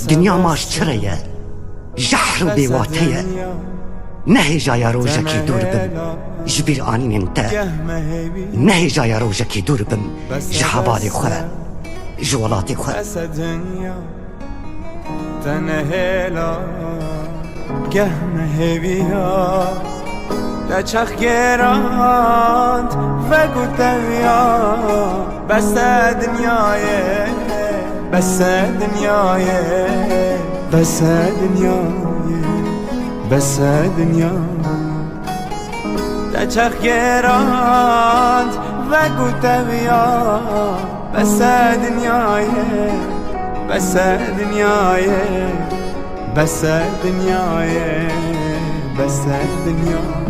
دنیا ماش چرەیە ژەحر و بێواتەیە نەهێژایە ڕۆژێکی دوور بم ji بیر anînên te nehêjaya rojekê dûr bim ji hevalê xwe ji welatê xwe geh me hêviya te çax gerand vegot eviya beste dinyayê beste dinyayê beste dinyayê beste dinyayê te çax gerand vegot eviya beste dinyayê beste dinyayê beste dinyayê beste dinyayê